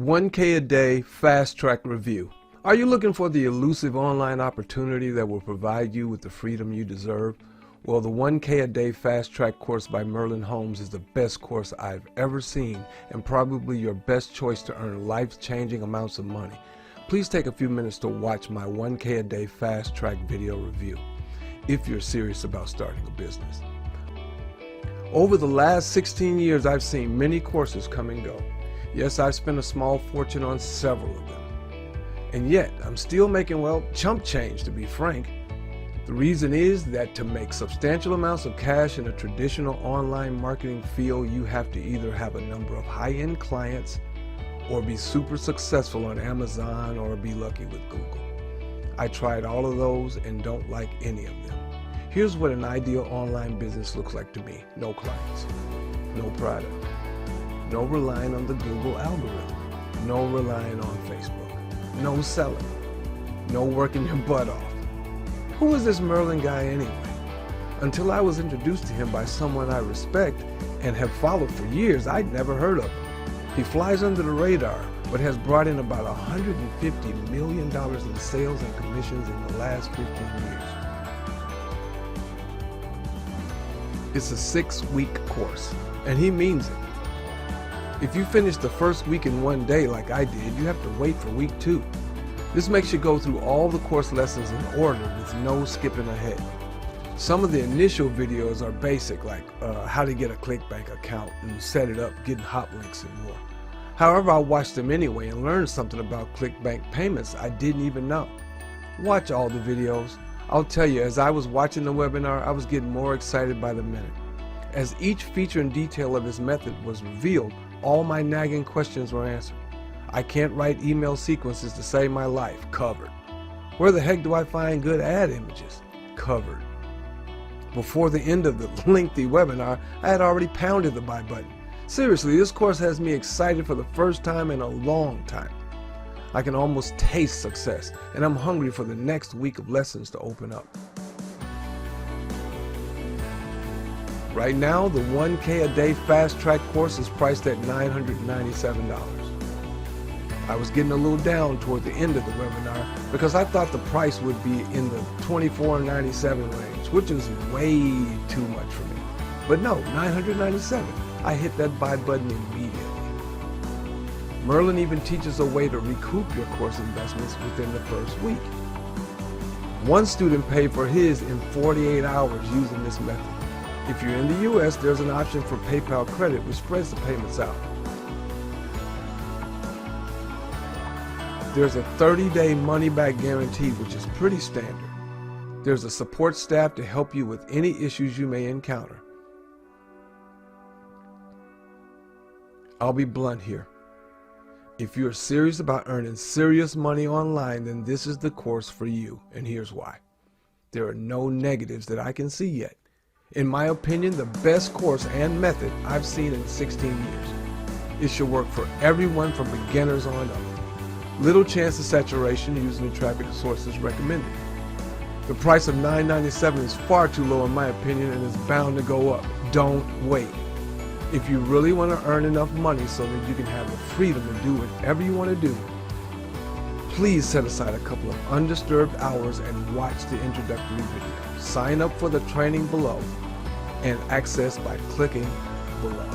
1K a day fast track review. Are you looking for the elusive online opportunity that will provide you with the freedom you deserve? Well, the 1K a day fast track course by Merlin Holmes is the best course I've ever seen and probably your best choice to earn life-changing amounts of money. Please take a few minutes to watch my 1K a day fast track video review if you're serious about starting a business. Over the last 16 years, I've seen many courses come and go. Yes, I've spent a small fortune on several of them. And yet, I'm still making, well, chump change to be frank. The reason is that to make substantial amounts of cash in a traditional online marketing field, you have to either have a number of high-end clients or be super successful on Amazon or be lucky with Google. I tried all of those and don't like any of them. Here's what an ideal online business looks like to me. No clients, no product, no relying on the Google algorithm, no relying on Facebook, no selling, no working your butt off. Who is this Merlin guy anyway? Until I was introduced to him by someone I respect and have followed for years, I'd never heard of him. He flies under the radar, but has brought in about $150 million in sales and commissions in the last 15 years. It's a 6-week course, and he means it. If you finish the first week in one day like I did, you have to wait for week 2. This makes you go through all the course lessons in order with no skipping ahead. Some of the initial videos are basic, like how to get a ClickBank account and set it up, getting hot links and more. However, I watched them anyway and learned something about ClickBank payments I didn't even know. Watch all the videos. I'll tell you, as I was watching the webinar, I was getting more excited by the minute. As each feature and detail of his method was revealed, all my nagging questions were answered. I can't write email sequences to save my life. Covered. Where the heck do I find good ad images? Covered. Before the end of the lengthy webinar, I had already pounded the buy button. Seriously, this course has me excited for the first time in a long time. I can almost taste success, and I'm hungry for the next week of lessons to open up. Right now, the 1K a day fast track course is priced at $997. I was getting a little down toward the end of the webinar because I thought the price would be in the $24.97 range, which is way too much for me. But no, $997. I hit that buy button immediately. Merlin even teaches a way to recoup your course investments within the first week. One student paid for his in 48 hours using this method. If you're in the US, there's an option for PayPal credit, which spreads the payments out. There's a 30-day money-back guarantee, which is pretty standard. There's a support staff to help you with any issues you may encounter. I'll be blunt here. If you're serious about earning serious money online, then this is the course for you, and here's why. There are no negatives that I can see yet. In my opinion, the best course and method I've seen in 16 years. It should work for everyone from beginners on up. Little chance of saturation using the traffic sources recommended. The price of $997 is far too low in my opinion and is bound to go up. Don't wait. If you really want to earn enough money so that you can have the freedom to do whatever you want to do, please set aside a couple of undisturbed hours and watch the introductory video. Sign up for the training below and access by clicking below.